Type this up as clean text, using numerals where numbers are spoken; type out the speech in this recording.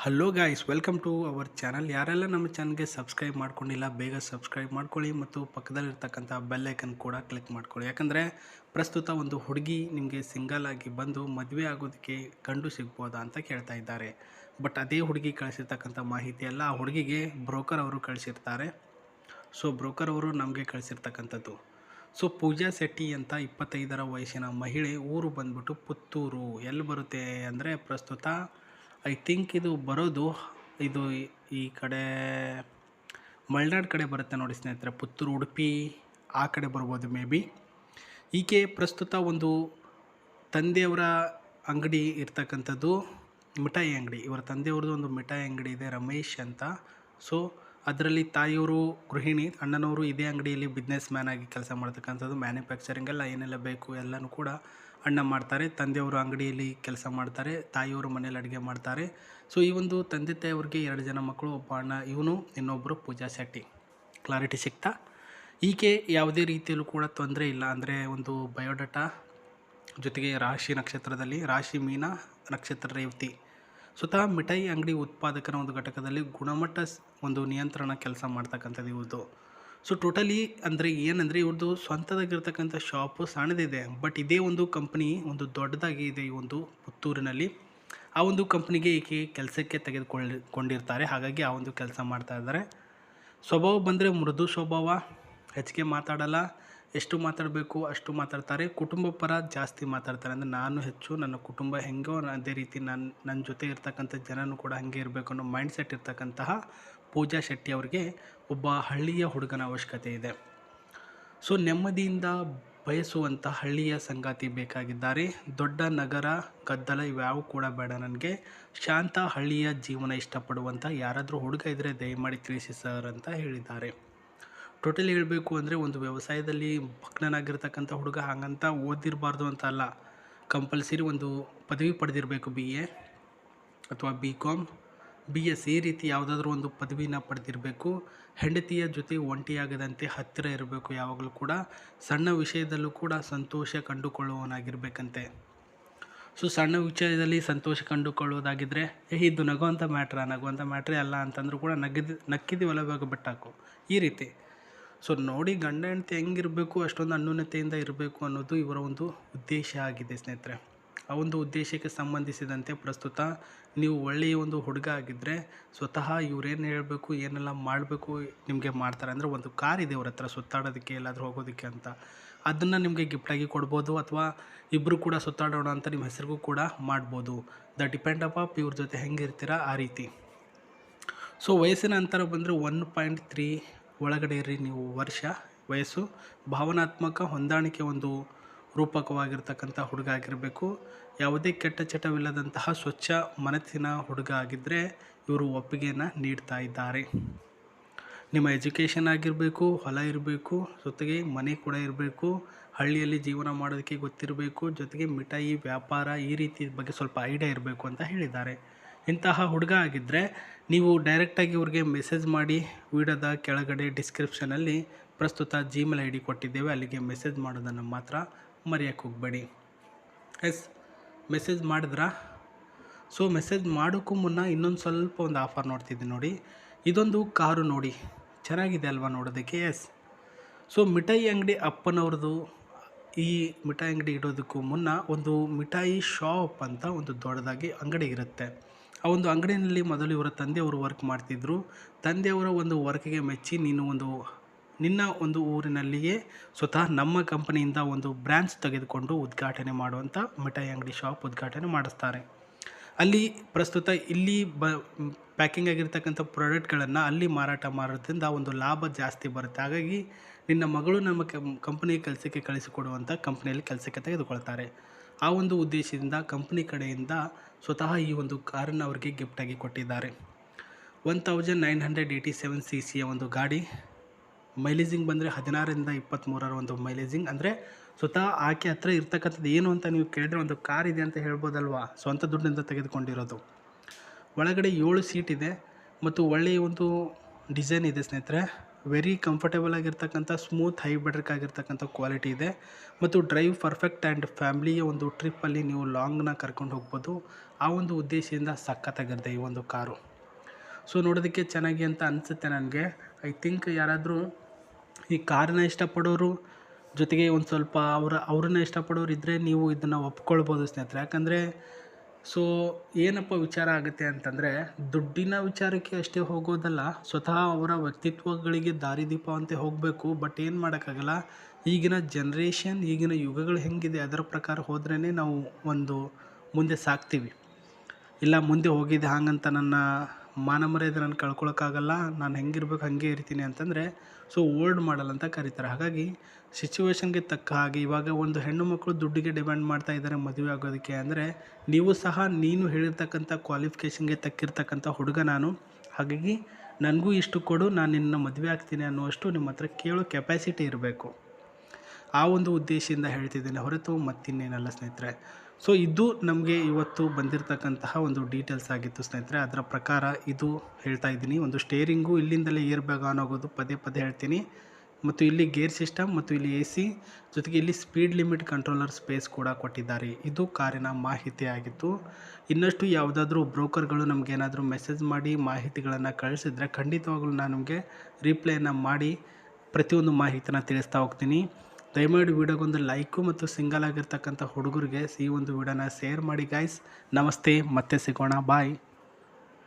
Hello guys, welcome to our channel. ಯಾರೆಲ್ಲ ನಮ್ಮ ಚಾನಲ್ಗೆ ಸಬ್ಸ್ಕ್ರೈಬ್ ಮಾಡ್ಕೊಂಡಿಲ್ಲ ಬೇಗ ಸಬ್ಸ್ಕ್ರೈಬ್ ಮಾಡ್ಕೊಳ್ಳಿ ಮತ್ತು ಪಕ್ಕದಲ್ಲಿರ್ತಕ್ಕಂಥ ಬೆಲ್ ಐಕನ್ ಕೂಡ ಕ್ಲಿಕ್ ಮಾಡ್ಕೊಳ್ಳಿ. ಯಾಕಂದರೆ ಪ್ರಸ್ತುತ ಒಂದು ಹುಡುಗಿ ನಿಮಗೆ ಸಿಂಗಲ್ ಆಗಿ ಬಂದು ಮದುವೆ ಆಗೋದಕ್ಕೆ ಗಂಡು ಸಿಗ್ಬೋದಾ ಅಂತ ಕೇಳ್ತಾ ಇದ್ದಾರೆ. ಬಟ್ ಅದೇ ಹುಡುಗಿ ಕಳಿಸಿರ್ತಕ್ಕಂಥ ಮಾಹಿತಿ ಎಲ್ಲ ಆ ಹುಡುಗಿಗೆ ಬ್ರೋಕರ್ ಅವರು ಕಳಿಸಿರ್ತಾರೆ. ಸೊ ಬ್ರೋಕರ್ ಅವರು ನಮಗೆ ಕಳಿಸಿರ್ತಕ್ಕಂಥದ್ದು. ಸೊ ಪೂಜಾ ಶೆಟ್ಟಿ ಅಂತ 25ರ ವಯಸ್ಸಿನ ಮಹಿಳೆ, ಊರು ಬಂದ್ಬಿಟ್ಟು ಪುತ್ತೂರು. ಎಲ್ಲಿ ಬರುತ್ತೆ ಅಂದರೆ ಪ್ರಸ್ತುತ ಐ ಥಿಂಕ್ ಇದು ಬರೋದು ಈ ಕಡೆ ಮಲೆನಾಡು ಕಡೆ ಬರುತ್ತೆ ನೋಡಿ ಸ್ನೇಹಿತರೆ. ಪುತ್ತೂರು, ಉಡುಪಿ ಆ ಕಡೆ ಬರ್ಬೋದು ಮೇ ಬಿ. ಈಕೆ ಪ್ರಸ್ತುತ ಒಂದು ತಂದೆಯವರ ಅಂಗಡಿ ಇರ್ತಕ್ಕಂಥದ್ದು, ಮಿಠಾಯಿ ಅಂಗಡಿ. ಇವರ ತಂದೆಯವ್ರದ್ದು ಒಂದು ಮಿಠಾಯಿ ಅಂಗಡಿ ಇದೆ, ರಮೇಶ್ ಅಂತ. ಸೊ ಅದರಲ್ಲಿ ತಾಯಿಯವರು ಗೃಹಿಣಿ, ಅಣ್ಣನವರು ಇದೇ ಅಂಗಡಿಯಲ್ಲಿ ಬಿಸ್ನೆಸ್ ಮ್ಯಾನ್ ಆಗಿ ಕೆಲಸ ಮಾಡ್ತಕ್ಕಂಥದ್ದು. ಮ್ಯಾನುಫ್ಯಾಕ್ಚರಿಂಗ್ ಎಲ್ಲ ಏನೆಲ್ಲ ಬೇಕು ಎಲ್ಲನೂ ಕೂಡ ಅಣ್ಣ ಮಾಡ್ತಾರೆ. ತಂದೆಯವರು ಅಂಗಡಿಯಲ್ಲಿ ಕೆಲಸ ಮಾಡ್ತಾರೆ, ತಾಯಿಯವರು ಮನೇಲಿ ಅಡುಗೆ ಮಾಡ್ತಾರೆ. ಸೊ ಈ ಒಂದು ತಂದೆ ತಾಯಿಯವ್ರಿಗೆ 2 ಜನ ಮಕ್ಕಳು, ಒಬ್ಬ ಅಣ್ಣ ಇವನು, ಇನ್ನೊಬ್ಬರು ಪೂಜಾ ಶೆಟ್ಟಿ. ಕ್ಲಾರಿಟಿ ಸಿಗ್ತಾ? ಈಕೆ ಯಾವುದೇ ರೀತಿಯಲ್ಲೂ ಕೂಡ ತೊಂದರೆ ಇಲ್ಲ. ಅಂದರೆ ಒಂದು ಬಯೋಡಾಟಾ ಜೊತೆಗೆ ರಾಶಿ ನಕ್ಷತ್ರದಲ್ಲಿ, ರಾಶಿ ಮೀನ, ನಕ್ಷತ್ರ ರೇವತಿ. ಸ್ವತಃ ಮಿಠಾಯಿ ಅಂಗಡಿ ಉತ್ಪಾದಕರ ಒಂದು ಘಟಕದಲ್ಲಿ ಗುಣಮಟ್ಟ ಒಂದು ನಿಯಂತ್ರಣ ಕೆಲಸ ಮಾಡ್ತಕ್ಕಂಥದ್ದು ಇವ್ರದ್ದು. ಸೊ ಟೋಟಲಿ ಅಂದರೆ ಏನಂದರೆ ಇವ್ರದ್ದು ಸ್ವಂತದಾಗಿರ್ತಕ್ಕಂಥ ಶಾಪು ಸಣ್ಣದಿದೆ, ಬಟ್ ಇದೇ ಒಂದು ಕಂಪ್ನಿ ಒಂದು ದೊಡ್ಡದಾಗಿ ಇದೆ ಈ ಒಂದು ಪುತ್ತೂರಿನಲ್ಲಿ. ಆ ಒಂದು ಕಂಪ್ನಿಗೆ ಈಕೆ ಕೆಲಸಕ್ಕೆ ತೆಗೆದುಕೊಂಡಿರ್ತಾರೆ. ಹಾಗಾಗಿ ಆ ಒಂದು ಕೆಲಸ ಮಾಡ್ತಾ ಇದ್ದಾರೆ. ಸ್ವಭಾವ ಬಂದರೆ ಮೃದು ಸ್ವಭಾವ, ಹೆಚ್ಚಿಗೆ ಮಾತಾಡಲ್ಲ, ಎಷ್ಟು ಮಾತಾಡಬೇಕು ಅಷ್ಟು ಮಾತಾಡ್ತಾರೆ. ಕುಟುಂಬ ಪರ ಜಾಸ್ತಿ ಮಾತಾಡ್ತಾರೆ. ಅಂದರೆ ನಾನು ಹೆಚ್ಚು, ನನ್ನ ಕುಟುಂಬ ಹೆಂಗೋ ಅದೇ ರೀತಿ ನನ್ನ ಜೊತೆ ಇರ್ತಕ್ಕಂಥ ಜನನೂ ಕೂಡ ಹಾಗೆ ಇರಬೇಕು ಅನ್ನೋ ಮೈಂಡ್ ಸೆಟ್ ಇರ್ತಕ್ಕಂತಹ ಪೂಜಾ ಶೆಟ್ಟಿ ಅವರಿಗೆ ಒಬ್ಬ ಹಳ್ಳಿಯ ಹುಡುಗನ ಅವಶ್ಯಕತೆ ಇದೆ. ಸೊ ನೆಮ್ಮದಿಯಿಂದ ಬಯಸುವಂಥ ಹಳ್ಳಿಯ ಸಂಗಾತಿ ಬೇಕಾಗಿದ್ದಾರೆ. ದೊಡ್ಡ ನಗರ ಗದ್ದಲ ಇವ್ಯಾವು ಕೂಡ ಬೇಡ ನನಗೆ. ಶಾಂತ ಹಳ್ಳಿಯ ಜೀವನ ಇಷ್ಟಪಡುವಂಥ ಯಾರಾದರೂ ಹುಡುಗ ಇದ್ದರೆ ದಯಮಾಡಿ ತಿಳಿಸಿ ಸರ್ ಅಂತ ಹೇಳಿದ್ದಾರೆ. ಟೋಟಲಿ ಹೇಳಬೇಕು ಅಂದರೆ ಒಂದು ವ್ಯವಸಾಯದಲ್ಲಿ ಭಗ್ನನಾಗಿರ್ತಕ್ಕಂಥ ಹುಡುಗ, ಹಾಗಂತ ಓದಿರಬಾರ್ದು ಅಂತ ಅಲ್ಲ, ಕಂಪಲ್ಸರಿ ಒಂದು ಪದವಿ ಪಡೆದಿರಬೇಕು, BA ಅಥವಾ BCom, BS ಈ ರೀತಿ ಯಾವುದಾದ್ರೂ ಒಂದು ಪದವಿನ ಪಡೆದಿರಬೇಕು. ಹೆಂಡತಿಯ ಜೊತೆ ಒಂಟಿಯಾಗದಂತೆ ಹತ್ತಿರ ಇರಬೇಕು ಯಾವಾಗಲೂ ಕೂಡ. ಸಣ್ಣ ವಿಷಯದಲ್ಲೂ ಕೂಡ ಸಂತೋಷ ಕಂಡುಕೊಳ್ಳುವವನಾಗಿರ್ಬೇಕಂತೆ. ಸೊ ಸಣ್ಣ ವಿಷಯದಲ್ಲಿ ಸಂತೋಷ ಕಂಡುಕೊಳ್ಳೋದಾಗಿದ್ದರೆ ಇದು ನಗುವಂಥ ಮ್ಯಾಟ್ರೇ ಅಲ್ಲ ಅಂತಂದ್ರೂ ಕೂಡ ನಕ್ಕಿದ್ದೀವಲ್ಲ ಇವಾಗ ಬಿಟ್ಟಾಕು ಈ ರೀತಿ. ಸೊ ನೋಡಿ, ಗಂಡ ಹೆಂಡತಿ ಹೆಂಗಿರಬೇಕು ಅಷ್ಟೊಂದು ಅನ್ಯೋನ್ಯತೆಯಿಂದ ಇರಬೇಕು ಅನ್ನೋದು ಇವರ ಒಂದು ಉದ್ದೇಶ ಆಗಿದೆ ಸ್ನೇಹಿತರೆ. ಆ ಒಂದು ಉದ್ದೇಶಕ್ಕೆ ಸಂಬಂಧಿಸಿದಂತೆ ಪ್ರಸ್ತುತ ನೀವು ಒಳ್ಳೆಯ ಒಂದು ಹುಡುಗ ಆಗಿದ್ದರೆ ಸ್ವತಃ ಇವರೇನು ಹೇಳಬೇಕು ಏನೆಲ್ಲ ಮಾಡಬೇಕು ನಿಮಗೆ ಮಾಡ್ತಾರೆ. ಅಂದರೆ ಒಂದು ಕಾರ್ ಇದೆ ಅವ್ರ ಹತ್ರ ಸುತ್ತಾಡೋದಕ್ಕೆ, ಎಲ್ಲಾದರೂ ಹೋಗೋದಕ್ಕೆ ಅಂತ, ಅದನ್ನು ನಿಮಗೆ ಗಿಫ್ಟಾಗಿ ಕೊಡ್ಬೋದು. ಅಥವಾ ಇಬ್ಬರು ಕೂಡ ಸುತ್ತಾಡೋಣ ಅಂತ ನಿಮ್ಮ ಹೆಸರಿಗೂ ಕೂಡ ಮಾಡ್ಬೋದು. ಡಿಪೆಂಡ್ ಅಪ್ ಇವ್ರ ಜೊತೆ ಹೆಂಗಿರ್ತೀರಾ ಆ ರೀತಿ. ಸೊ ವಯಸ್ಸಿನ ಅಂತರ ಬಂದರೆ 1.3 ಒಳಗಡೆ ಇರ್ರಿ ನೀವು ವಯಸ್ಸು. ಭಾವನಾತ್ಮಕ ಹೊಂದಾಣಿಕೆ ಒಂದು ರೂಪಕವಾಗಿರ್ತಕ್ಕಂಥ ಹುಡುಗ ಆಗಿರಬೇಕು. ಯಾವುದೇ ಕೆಟ್ಟ ಚಟವಿಲ್ಲದಂತಹ ಸ್ವಚ್ಛ ಮನಸ್ಸಿನ ಹುಡುಗ ಆಗಿದ್ದರೆ ಇವರು ಒಪ್ಪಿಗೆಯನ್ನು ನೀಡ್ತಾ ಇದ್ದಾರೆ. ನಿಮ್ಮ ಎಜುಕೇಷನ್ ಆಗಿರಬೇಕು, ಹೊಲ ಇರಬೇಕು, ಜೊತೆಗೆ ಮನೆ ಕೂಡ ಇರಬೇಕು, ಹಳ್ಳಿಯಲ್ಲಿ ಜೀವನ ಮಾಡೋದಕ್ಕೆ ಗೊತ್ತಿರಬೇಕು, ಜೊತೆಗೆ ಮಿಠಾಯಿ ವ್ಯಾಪಾರ ಈ ರೀತಿ ಬಗ್ಗೆ ಸ್ವಲ್ಪ ಐಡಿಯಾ ಇರಬೇಕು ಅಂತ ಹೇಳಿದ್ದಾರೆ. ಇಂತಹ ಹುಡುಗ ಆಗಿದ್ದರೆ ನೀವು ಡೈರೆಕ್ಟಾಗಿ ಇವ್ರಿಗೆ ಮೆಸೇಜ್ ಮಾಡಿ. ವಿಡಿಯೋದ ಕೆಳಗಡೆ ಡಿಸ್ಕ್ರಿಪ್ಷನಲ್ಲಿ ಪ್ರಸ್ತುತ Gmail ID ಕೊಟ್ಟಿದ್ದೇವೆ, ಅಲ್ಲಿಗೆ ಮೆಸೇಜ್ ಮಾಡೋದನ್ನು ಮಾತ್ರ ಮರೆಯೋಕ್ಕೆ ಹೋಗಬೇಡಿ. ಮೆಸೇಜ್ ಮಾಡಿದ್ರಾ? ಸೊ ಮೆಸೇಜ್ ಮಾಡೋಕ್ಕೂ ಮುನ್ನ ಇನ್ನೊಂದು ಸ್ವಲ್ಪ ಒಂದು ಆಫರ್ ನೋಡ್ತಿದ್ದೀನಿ ನೋಡಿ. ಇದೊಂದು ಕಾರು ನೋಡಿ, ಚೆನ್ನಾಗಿದೆ ಅಲ್ವಾ ನೋಡೋದಕ್ಕೆ? ಸೊ ಮಿಠಾಯಿ ಅಂಗಡಿ ಅಪ್ಪನವ್ರದ್ದು. ಈ ಮಿಠಾಯಿ ಅಂಗಡಿ ಇಡೋದಕ್ಕೂ ಮುನ್ನ ಒಂದು ಮಿಠಾಯಿ ಶಾಪ್ ಅಂತ ಒಂದು ದೊಡ್ಡದಾಗಿ ಅಂಗಡಿ ಇರುತ್ತೆ. ಆ ಒಂದು ಅಂಗಡಿಯಲ್ಲಿ ಮೊದಲು ಇವರ ತಂದೆಯವರು ವರ್ಕ್ ಮಾಡ್ತಿದ್ದರು. ತಂದೆಯವರ ಒಂದು ವರ್ಕಿಗೆ ಮೆಚ್ಚಿ ನಿನ್ನ ಒಂದು ಊರಿನಲ್ಲಿಯೇ ಸ್ವತಃ ನಮ್ಮ ಕಂಪನಿಯಿಂದ ಒಂದು ಬ್ರ್ಯಾಂಚ್ ತೆಗೆದುಕೊಂಡು ಉದ್ಘಾಟನೆ ಮಾಡುವಂಥ ಮಿಠಾಯಿ ಅಂಗಡಿ ಶಾಪ್ ಉದ್ಘಾಟನೆ ಮಾಡಿಸ್ತಾರೆ. ಅಲ್ಲಿ ಪ್ರಸ್ತುತ ಇಲ್ಲಿ ಪ್ಯಾಕಿಂಗ್ ಆಗಿರ್ತಕ್ಕಂಥ ಪ್ರಾಡಕ್ಟ್ಗಳನ್ನು ಅಲ್ಲಿ ಮಾರಾಟ ಮಾಡೋದ್ರಿಂದ ಒಂದು ಲಾಭ ಜಾಸ್ತಿ ಬರುತ್ತೆ. ಹಾಗಾಗಿ ನಿನ್ನ ಮಗಳು ನಮ್ಮ ಕಂಪನಿ ಕೆಲಸಕ್ಕೆ ಕಳಿಸಿಕೊಡುವಂಥ ಕಂಪ್ನಿಯಲ್ಲಿ ಕೆಲಸಕ್ಕೆ ತೆಗೆದುಕೊಳ್ತಾರೆ. ಆ ಒಂದು ಉದ್ದೇಶದಿಂದ ಕಂಪ್ನಿ ಕಡೆಯಿಂದ ಸ್ವತಃ ಈ ಒಂದು ಕಾರನ್ನು ಅವರಿಗೆ ಗಿಫ್ಟಾಗಿ ಕೊಟ್ಟಿದ್ದಾರೆ. 1987 cc ಒಂದು ಗಾಡಿ. ಮೈಲೇಜಿಂಗ್ ಬಂದರೆ 16ರಿಂದ 23 ಒಂದು ಮೈಲೇಜಿಂಗ್. ಅಂದರೆ ಸ್ವತಃ ಆಕೆ ಹತ್ರ ಇರ್ತಕ್ಕಂಥದ್ದು ಏನು ಅಂತ ನೀವು ಕೇಳಿದ್ರೆ ಒಂದು ಕಾರ್ ಇದೆ ಅಂತ ಹೇಳ್ಬೋದಲ್ವಾ, ಸ್ವಂತ ದುಡ್ಡಿನಿಂದ ತೆಗೆದುಕೊಂಡಿರೋದು. ಒಳಗಡೆ 7 ಸೀಟ್ ಇದೆ ಮತ್ತು ಒಳ್ಳೆಯ ಒಂದು ಡಿಸೈನ್ ಇದೆ ಸ್ನೇಹಿತರೆ. ವೆರಿ ಕಂಫರ್ಟೇಬಲ್ ಆಗಿರ್ತಕ್ಕಂಥ ಸ್ಮೂತ್ ಹೈಬ್ರಿಡ್ ಆಗಿರ್ತಕ್ಕಂಥ ಕ್ವಾಲಿಟಿ ಇದೆ ಮತ್ತು ಡ್ರೈವ್ ಪರ್ಫೆಕ್ಟ್ ಆ್ಯಂಡ್ ಫ್ಯಾಮ್ಲಿಯ ಒಂದು ಟ್ರಿಪ್ಪಲ್ಲಿ ನೀವು ಲಾಂಗ್ನ ಕರ್ಕೊಂಡು ಹೋಗ್ಬೋದು. ಆ ಒಂದು ಉದ್ದೇಶದಿಂದ ಸಖತ್ತಾಗಿದೆ ಈ ಒಂದು ಕಾರು. ಸೊ ನೋಡೋದಕ್ಕೆ ಚೆನ್ನಾಗಿ ಅಂತ ಅನಿಸುತ್ತೆ ನನಗೆ. ಐ ಥಿಂಕ್ ಯಾರಾದರೂ ಈ ಕಾರನ್ನ ಇಷ್ಟಪಡೋರು ಜೊತೆಗೆ ಒಂದು ಸ್ವಲ್ಪ ಅವ್ರನ್ನ ಇಷ್ಟಪಡೋರು ಇದ್ದರೆ ನೀವು ಇದನ್ನು ಒಪ್ಕೊಳ್ಬೋದು ಸ್ನೇಹಿತರೆ. ಯಾಕಂದರೆ ಸೊ ಏನಪ್ಪ ವಿಚಾರ ಆಗುತ್ತೆ ಅಂತಂದರೆ, ದುಡ್ಡಿನ ವಿಚಾರಕ್ಕೆ ಅಷ್ಟೇ ಹೋಗೋದಲ್ಲ, ಸ್ವತಃ ಅವರ ವ್ಯಕ್ತಿತ್ವಗಳಿಗೆ ದಾರಿದೀಪ ಅಂತ ಹೋಗಬೇಕು. ಬಟ್ ಏನು ಮಾಡೋಕ್ಕಾಗಲ್ಲ, ಈಗಿನ ಜನ್ರೇಷನ್ ಈಗಿನ ಯುಗಗಳು ಹೆಂಗಿದೆ ಅದರ ಪ್ರಕಾರ ಹೋದ್ರೇ ನಾವು ಒಂದು ಮುಂದೆ ಸಾಗ್ತೀವಿ. ಇಲ್ಲ ಮುಂದೆ ಹೋಗಿದ್ದೆ ಹಾಗಂತ ನನ್ನ ಮಾನ ಮರ್ಯಾದೆ ನಾನು ಕಳ್ಕೊಳಕ್ಕಾಗಲ್ಲ, ನಾನು ಹೆಂಗಿರ್ಬೇಕು ಹಾಗೆ ಇರ್ತೀನಿ ಅಂತಂದರೆ ಸೊ ಓಲ್ಡ್ ಮಾಡಲ್ ಅಂತ ಕರೀತಾರೆ. ಹಾಗಾಗಿ ಸಿಚುವೇಶನ್ಗೆ ತಕ್ಕ ಹಾಗೆ ಇವಾಗ ಒಂದು ಹೆಣ್ಣು ಮಕ್ಕಳು ದುಡ್ಡಿಗೆ ಡಿಮ್ಯಾಂಡ್ ಮಾಡ್ತಾ ಇದ್ದಾರೆ ಮದುವೆ ಆಗೋದಕ್ಕೆ ಅಂದರೆ, ನೀವು ಸಹ ನೀನು ಹೇಳಿರ್ತಕ್ಕಂಥ ಕ್ವಾಲಿಫಿಕೇಷನ್ಗೆ ತಕ್ಕಿರ್ತಕ್ಕಂಥ ಹುಡುಗ ನಾನು, ಹಾಗಾಗಿ ನನಗೂ ಇಷ್ಟು ಕೊಡು, ನಾನು ನಿನ್ನ ಮದುವೆ ಆಗ್ತೀನಿ ಅನ್ನುವಷ್ಟು ನಿಮ್ಮ ಹತ್ರ ಕೇಳೋ ಕೆಪಾಸಿಟಿ ಇರಬೇಕು. ಆ ಒಂದು ಉದ್ದೇಶದಿಂದ ಹೇಳ್ತಿದ್ದೇನೆ ಹೊರತು ಮತ್ತಿನ್ನೇನಲ್ಲ ಸ್ನೇಹಿತರೆ. ಸೊ ಇದು ನಮಗೆ ಇವತ್ತು ಬಂದಿರತಕ್ಕಂತಹ ಒಂದು ಡೀಟೇಲ್ಸ್ ಆಗಿತ್ತು ಸ್ನೇಹಿತರೆ. ಅದರ ಪ್ರಕಾರ ಇದು ಹೇಳ್ತಾ ಇದ್ದೀನಿ. ಒಂದು ಸ್ಟೇರಿಂಗು ಇಲ್ಲಿಂದಲೇ ಏರ್ ಬ್ಯಾಗ್ ಆನ್ ಆಗೋದು ಪದೇ ಪದೇ ಹೇಳ್ತೀನಿ, ಮತ್ತು ಇಲ್ಲಿ ಗೇರ್ ಸಿಸ್ಟಮ್ ಮತ್ತು ಇಲ್ಲಿ AC, ಜೊತೆಗೆ ಇಲ್ಲಿ ಸ್ಪೀಡ್ ಲಿಮಿಟ್ ಕಂಟ್ರೋಲರ್ ಸ್ಪೇಸ್ ಕೂಡ ಕೊಟ್ಟಿದ್ದಾರೆ. ಇದು ಕಾರಿನ ಮಾಹಿತಿ ಆಗಿತ್ತು. ಇನ್ನಷ್ಟು ಯಾವುದಾದ್ರೂ ಬ್ರೋಕರ್ಗಳು ನಮಗೇನಾದರೂ ಮೆಸೇಜ್ ಮಾಡಿ ಮಾಹಿತಿಗಳನ್ನು ಕಳಿಸಿದರೆ ಖಂಡಿತವಾಗಲೂ ನಾನು ನಿಮಗೆ ರಿಪ್ಲೈನ ಮಾಡಿ ಪ್ರತಿಯೊಂದು ಮಾಹಿತಿನ ತಿಳಿಸ್ತಾ ಹೋಗ್ತೀನಿ. ದಯಮಾಡಿ ವಿಡಿಯೋಗೊಂದು ಲೈಕು ಮತ್ತು ಸಿಂಗಲ್ ಆಗಿರ್ತಕ್ಕಂಥ ಹುಡುಗರಿಗೆ ಈ ಒಂದು ವಿಡಿಯೋನ ಶೇರ್ ಮಾಡಿ ಗಾಯ್ಸ್. ನಮಸ್ತೆ, ಮತ್ತೆ ಸಿಗೋಣ, ಬಾಯ್.